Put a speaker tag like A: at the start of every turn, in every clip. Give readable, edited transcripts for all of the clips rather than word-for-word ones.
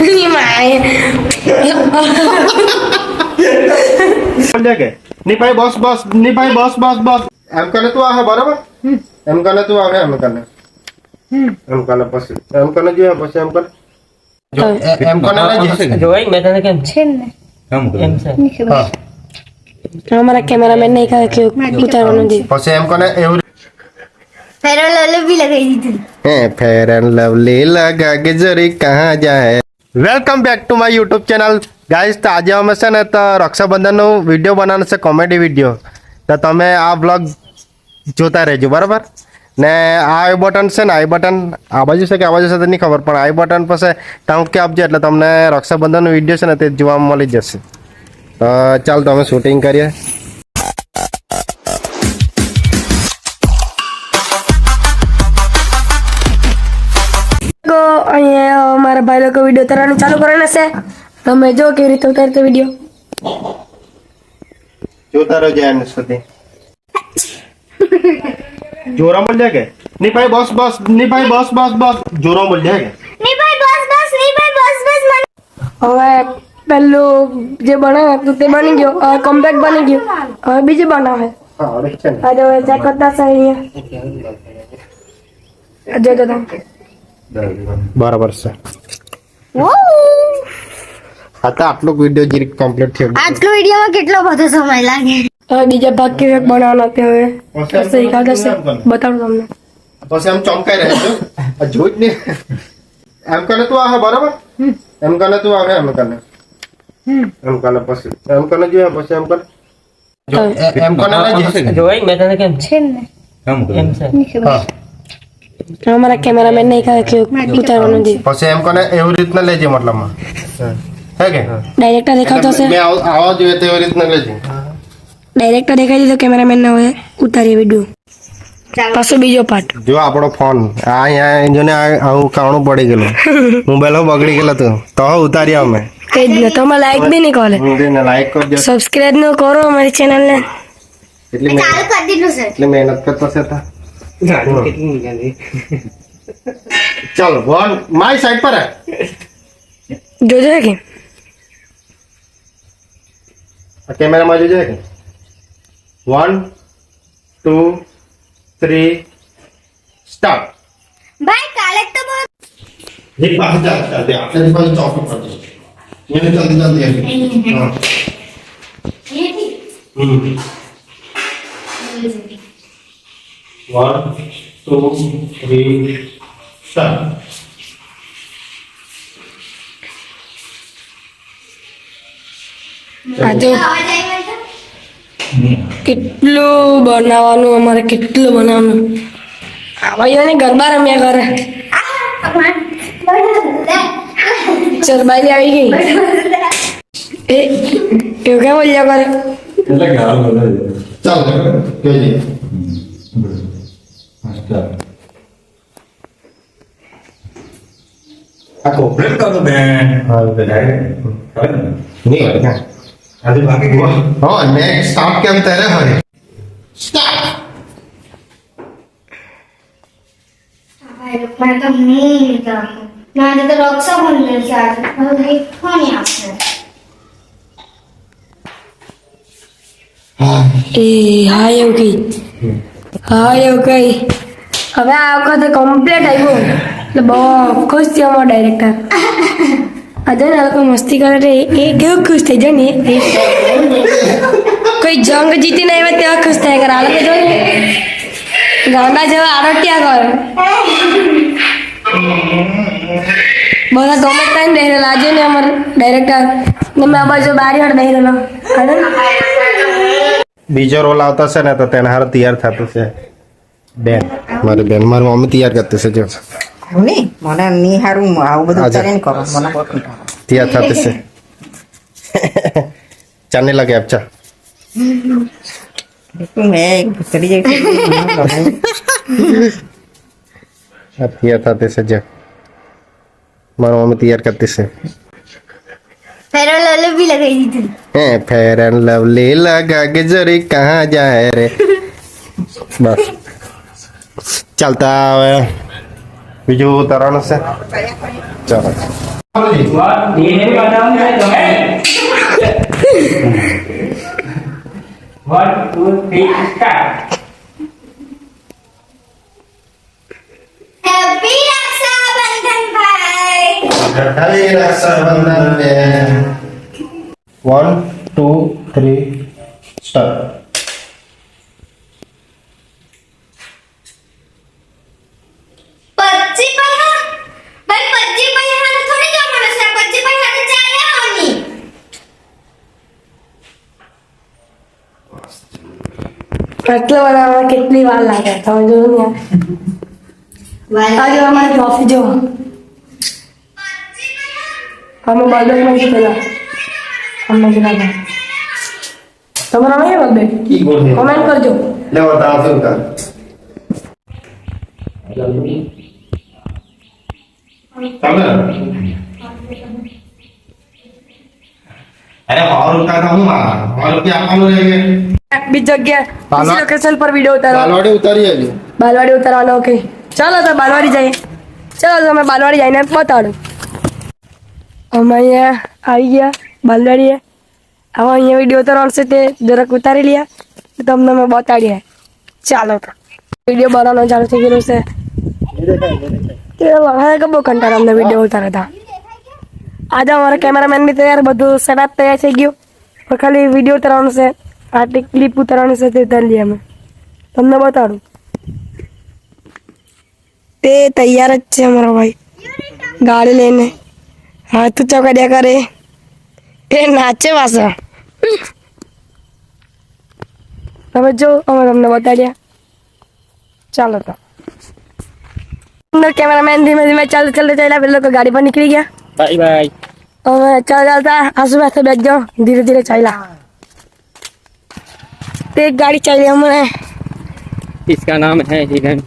A: ની માય
B: બોલ કે ની ભાઈ બસ બસ ની ભાઈ બસ બસ બસ એમ કને તું આવે બરાબર એમ કને તું આવે એમ કને પછી એમ કને જો પછી એમ કને એમ કને ના
C: જોઈ મેં તને કેમ
A: છે ને
C: એમ છે
A: हमारा कैमरामैन नहीं कहा कि उतारવાનું દે
B: પછી એમ કને એવું
D: फेयर एंड लवली भी लगाई थी
B: હે ફેર એન્ડ લવલી લગા કે જરી કહાં જાય welcome back to my YouTube channel guys તો આજે અમે છે ને તો રક્ષાબંધનનો વિડીયો બનાવવાનો છે કોમેડી વિડીયો તો તમે આ બ્લોગ જોતા રહેજો બરાબર ને આ આઈ બટન છે ને આઈ બટન આ બાજુ છે કે આ બાજુ છે તો નહીં ખબર પણ આઈ બટન પાસે ટાંકી આપજો એટલે તમને રક્ષાબંધનનો વિડીયો છે ને તે જોવા મળી જશે તો ચાલ તો અમે શૂટિંગ કરીએ
A: તો અહીંયા અમારા ભાઈ લોકો વિડીયો ઉતારવાનું ચાલુ કરવાના છે તમે જો કેવી રીતે ઉતારતો વિડીયો
B: જોતા રહેજો એન્ડ સુધી જોરા મળ જાય કે ની ભાઈ બસ બસ ની ભાઈ બસ બસ બસ જોરા મળ જાય કે
D: नहीं भाई बस मन
A: હવે પેલું જે બનાવ્યું હતું તે બની ગયો હવે કમ્પેક્ટ બની ગયું હવે બીજું બનાવે
B: હા હવે છે ને
A: આજે હવે ચેક કરતા છે અહીંયા જો જો તમે
B: બરાબર છે હા તો આટલો વિડીયો જીરી કમ્પ્લીટ થયો
D: આજનો વિડીયો માં કેટલો બધો સમય લાગે
A: હવે બીજા ભાગ કેવી રીતે બનાવવાનો તે હવે શીખાડે છે બતાડું તમને
B: પછી આમ ચમકાઈ રહે છે આ જોઈ જ નહીં એમ કને તું આવે બરાબર એમ કને તું આવે એમ કને પછી એમ કને જો પછી એમ કને એમ કને ના
C: જોઈ મેં તને કેમ
A: છે ને
C: એમ છે
B: હા
A: અમારા कैमरामैन नहीं कहा कि उतारવાનું દે
B: પછી એમ કને એવી રીતના લેજે મતલબમાં હે કે
A: ડાયરેક્ટર દેખાતો છે
B: મેં આવા જોઈએ તો એવી રીતના લેજે
A: ડાયરેક્ટર દેખાઈ દીધો કેમેરામેન ને હવે ઉતારી વિડીયો પાછો બીજો પાર્ટ
B: જો આપણો ફોન આ અહીંયા જોને આવું કાણું પડી ગયેલું મોબાઈલ બગડી ગયેલો તો ઉતાર્યા અમે
A: કઈ જ ન તમે લાઈક બી નહીં કરે
B: ને લાઈક કરજો
A: સબસ્ક્રાઇબ ન કરો અમારી ચેનલ ને
B: એટલી
D: ચાલુ કરી દીધું છે
B: એટલી મહેનત કરતો છે તા ચાલો વન માય સાઈડ પર
A: જોજો કે
B: કેમેરામાં જોજો કે 1 2 3 સ્ટાર્ટ
D: भाई काले तो बहुत
B: एक बात जाते आपने पास चौक पर दे ये जल्दी जल्दी हां
D: ये थी
B: 1 2 3 સ્ટાર્ટ
A: આજે
D: आवाज आई मेरे को
A: કેટલું બનાવવાનું અમારે કેટલું બનાવવાનું આવા ને ગરબા રમ્યા કરે ચરબાઈ આવી ગઈ એ એવું કેમ બોલ્યા કરે
B: ચાલો કેજી
E: આ કોપરેટ કરો બેન
B: હા નહીં હોય
E: આજે બાકી ગયો
B: હા નેક્સ્ટ સ્ટાર્ટ કેમ ત્યારે હોય સ્ટાર્ટ
D: भाई मैं तो नहीं ना तो रक्षा बन गई आज भाई कौन यहाँ से
A: એ હા એવું કઈ હા એવું કઈ હવે આ વખતે કમ્પ્લીટ આવ્યું એટલે બહુ ખુશ થયો અમારો ડાયરેક્ટર આજે ને આ લોકો મસ્તી કરે એટલે એ કેવું ખુશ થઈ જાય ને એ કોઈ જંગ જીતીને આવ્યા તેવા ખુશ થાય કરે આ લોકો જો ને ગાંડા જેવા આરટ્યા કરે બધા ગમે ટાઈમ બેહી રહેલા આજે ને અમારે ડાયરેક્ટર ને મેં આ બાજુ બારી હડ બેહી રહેલો
B: બીજો રોલ આવતા છે ને તો તેના હારે તૈયાર થતું છે બેન મારી મમ્મી તૈયાર કરતી છે જો
F: નહીં મને નહીં હારું આવું બધું
B: આજે.
F: કરીને કરો મને બહુ
B: તૈયાર થતી છે ચાને લગે આપચા
F: મેં ભૂતરી જઈ
B: આ તૈયાર થતી છે જો મારી મમ્મી તૈયાર કરતી છે
D: फेयर एंड लवली भी लगाई थी
B: હે ફેર એન્ડ લવલી લગા કે જરી કહાં જાય રે બસ ચાલતા હવે બીજું ઉતારવાનું છે ચાલો
C: ये बताऊंगा तुम्हें 1 2 3 स्टार्ट
D: હેપી રક્ષાબંધન ભાઈ.
B: Hari Raksabandan બેન 1 2 3 સ્ટાર્ટ
D: પચ્ચી પૈસા ભાઈ, પચ્ચી પૈસા થોડી જમવાનું છે. પચ્ચી પૈસા તો ચાલે આવની.
A: આટલા બનાવવામાં કેટલી વાર લાગે તમે જોયું ને આજે અમારી ટ્રોફી જો અમે બર્થડે માં પેલા અમને જરા તમારા માં બર્થડે
B: કી બોલ
A: કમેન્ટ કરજો
B: લે બતાવ શું કર તમે અરે और का था हूं और क्या आपको रहेंगे
A: બીજી જગ્યા બીજી લોકેશન પર વિડિયો ઉતારવા
B: બાલવાડી ઉતારી આવજો
A: બાલવાડી ઉતારવાનો ઓકે ચાલો તો બાલવાડી જઈએ ચાલો તો અમે બાલવાડી જઈને બતાડું અમે અહીંયા આવી ગયા બાલવાડીએ હવે અહીંયા વિડીયો ઉતારવાનો છે તે જરાક ઉતારી લ્યા તો તમને અમે બતાડીએ ચાલો તો વિડીયો બનાવવાનો ચાલુ થઈ ગયેલો છે તે હવે કે બહુ કંટાળો અમને વિડીયો ઉતારે હતા આજે અમારા કેમેરામેન બી તૈયાર બધું સેટઅપ તૈયાર થઈ ગયું પણ ખાલી વિડીયો ઉતારવાનું છે આટલી ક્લિપ ઉતારવાની છે તે ઉતારી લઈએ અમે તમને બતાડું તે તૈયાર જ છે અમારો ભાઈ ગાડી લઈને હાથ ચોકડ્યા કરે એ નાચે પાછા હવે જો અમે તમને બતાડ્યા ચાલો તો કેમેરામેન ધીમે ધીમે ચાલતા ચાલ્યા પેલા લોકો ગાડી પર નીકળી ગયા
C: बाय बाय
A: હવે ચાલતા આસુ પાસે બેસજો ધીરે ધીરે ચાલ્યા તે એક ગાડી ચાલી હમણે
C: इसका नाम है हिरन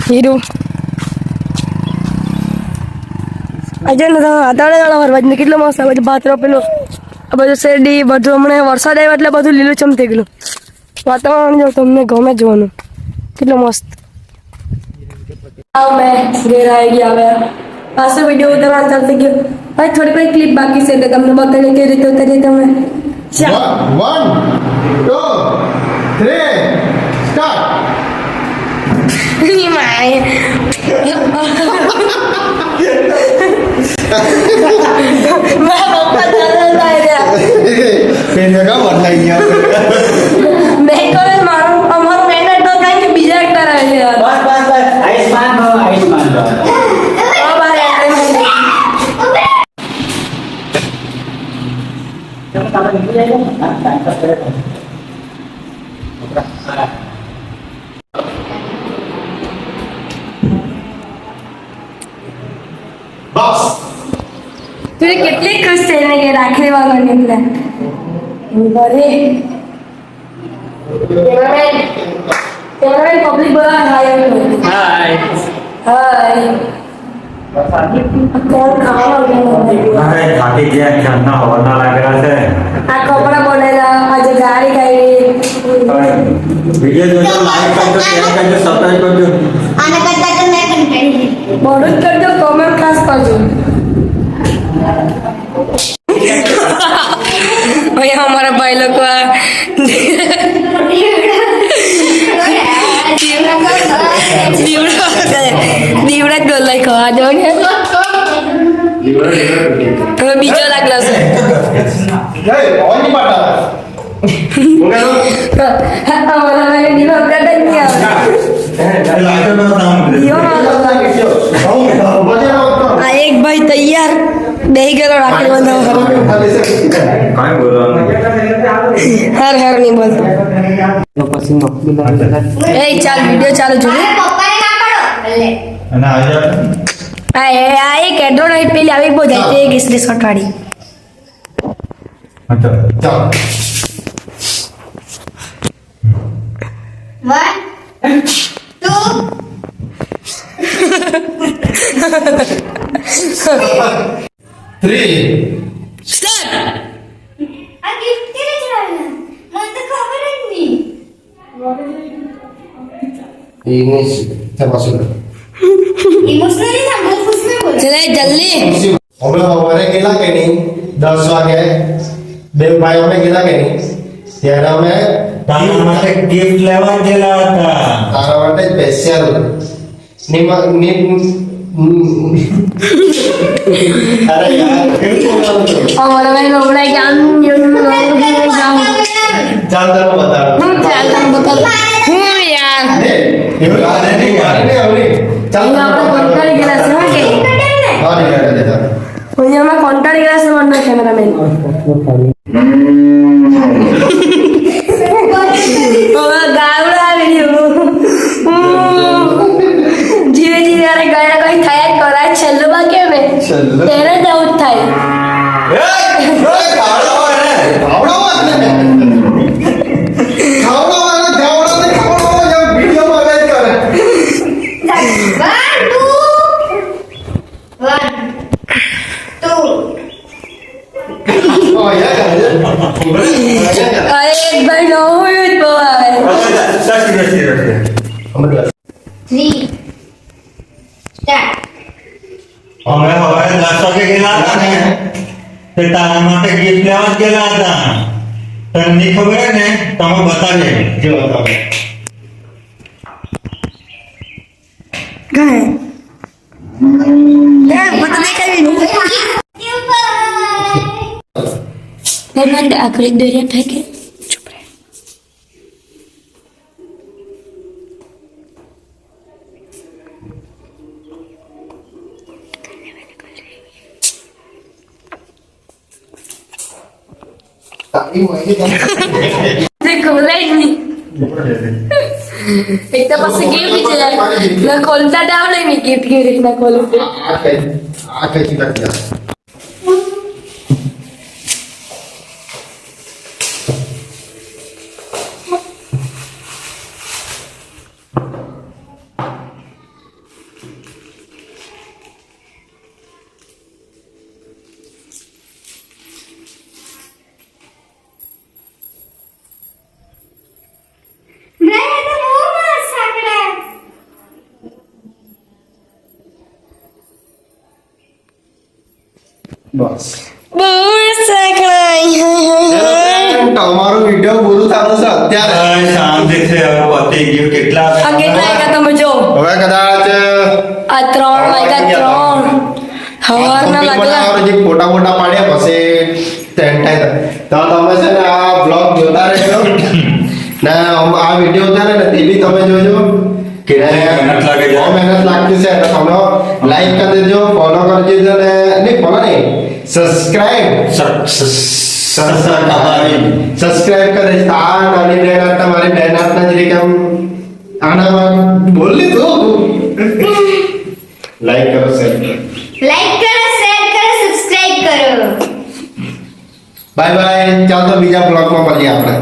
A: હીરો આજે ને આતાડે ફરવા કેટલો મસ્ત બધું ભાત રોપેલું આ બધું શેરડી બધું હમણાં વરસાદ આવ્યો એટલે બધું લીલુંછમ થઈ ગયેલું વાતાવરણ જો તમને ગમે જોવાનું કેટલું મસ્ત મેં ઘેર આવી ગયા હવે પાછો વિડીયો ઉતારવાનું ચાલુ થઈ ગયો ભાઈ થોડી કોઈ ક્લિપ બાકી છે તો તમને બતાવીએ કેવી રીતે ઉતારીએ તમે ચાલો
B: 1 2 3 સ્ટાર્ટ
A: માય મારા પપ્પા ચાલતા રહ્યા
B: પેને કા બદલાઈ ગયા
A: મેં કહ્યું મારું અમારું મેન એક્ટર કાંઈ કે બીજા એક્ટર આવે છે યાર
C: आयुष्मान भव आयुष्मान भव
A: અમારે
B: બસ
A: તું કેટલી ખુશ થઈને કે રાખડી વાગવાની એટલે ઘરે કેમેરામેન પબ્લિક બોલા હાય
C: हाय
A: હાય કોણ ખાવાનું
E: અરે ખાટી ગયા ઠંડા હોવાના લાગેલા છે
A: આ કપડા બોલેલા આજે ગાડી કાઢી
E: વિડિયો જોજો લાઈક કરજો શેર કરજો સબસ્ક્રાઇબ કરજો
D: આના કરતા તો મેં કંટાળી
A: બહુ જ કરજો કોમેન્ટ ખાસ કરજો ભાઈ हमारा भाई लोग को દીવડા જ ગોલાઈ ખવા દો ને હવે બીજો લાગલો છે
B: જય ઓની પાટા
A: અમારા ભાઈ દીવો કાઢે નહીં આવે આ એક ભાઈ તૈયાર બેહી ગયેલો રાખડી બંધાવવા
E: કાઈ બોલવાનું
A: હર હર નહીં બોલતો
C: तो पसीनो
A: એ ચાલ વિડિયો ચાલુ જોડે
D: પપ્પાને ના પાડો ભલે
E: અને આજે
A: આ એક એન્ડ્રોઇડ પેલી આવી બહુ જાય તે એક સ્ક્રીનશોટ વાળી
E: ચાલો
B: ચાલ
D: 1 2
B: 3
D: આ ગિફ્ટ કેને ચડાવેલા મને તો ખબર જ નહીં
B: ini termasuk
D: ઇમોશનલી ના બોલ ખુશ में बोल
A: ચલે જલ્દી
B: અમે સવારે ગયેલા કે નહીં 10 વાગે બે ભાઈ અમે ગયેલા કે નહીં ત્યારે અમે
E: તારા માટે ગિફ્ટ લેવા ગયેલા હતા.
B: તારા માટે સ્પેશિયલ અરે યાર કેવું બોલવાનું?
A: અમારા ભાઈ નવડાઈ કે આમ જામ
B: ચાલ તને બતાડો
A: હું ચાલ તને બતાવું હું યાર
B: ને એવું લાગે નહીં યાર ને આવડી ચાલ
A: અહીંયા આપણે કંટાળી ગયેલા છે હા કે
B: હા નહીં દેતા
A: અહીંયા અમે કંટાળી ગયેલા છે મારા કેમેરામેન હવે ગાવડા વિડિયો ધીરે ધીરે અરે ગયા કઈ થયા જ કરાય છેલ્લું બાકી ને
B: છેલ્લું?
A: ત્યારે જ આવું જ થાય અરે એક ભાઈ નો હોય જ બહુ આવે
D: 3 સ્ટાર્ટ
E: અમે હવે 10 વાગે ગયેલા હતા ને તે તારા માટે ગિફ્ટ લેવા જ ગયેલા હતા. તને નહીં ખબર ને તમે બતાવીએ.
B: જો તમે
A: મને આખરી દોરિયા થાય કે ચૂપ રહે તે ખોલાય જ નહીં એક તો પછી કેવી છે ના ખોલતા જ આવડે નહીં કેવી રીતના ખોલું
B: આ કઈ ચીજ
D: બ્રાય તો બહુ મસ્ત સાકડા
B: બસ
A: બહુ સાંકળાય
B: તમારો વિડિયો પૂરું થવાનું છે અત્યારે
E: હવે શાંતિ છે. હવે પતી ગયું. કેટલા
A: આ કેટલા વાગ્યા તમે જો
B: હવે કદાચ
A: આ 3 વાગ્યા 3 હવારના લાગલા
B: ફોટા ફોટા પાડ્યા પછી સ્ટેન્ડ થાય તો તમે છે ને આ બ્લોગ જોતા રહેજો ને આ વિડિયો ઉતારે ને તે બી તમે જોજો કે
E: મહેનત લાગે છે.
B: બહુ મહેનત લાગતી છે તો તમે લાઈક કરી દેજો ફોલો કરી દેજો ને નહીં ફોલો નહીં સબસ્ક્રાઇબ સબસ્ક્રાઇબ કરે આ નાની બેન આ તમારી બેન આપના જ કેમ આના બોલ લીધું લાઈક કરો શેર કરો
D: લાઈક કરો શેર કરો સબસ્ક્રાઇબ કરો
B: બાય બાય ચાલો તો બીજા બ્લોગમાં મળીએ આપણે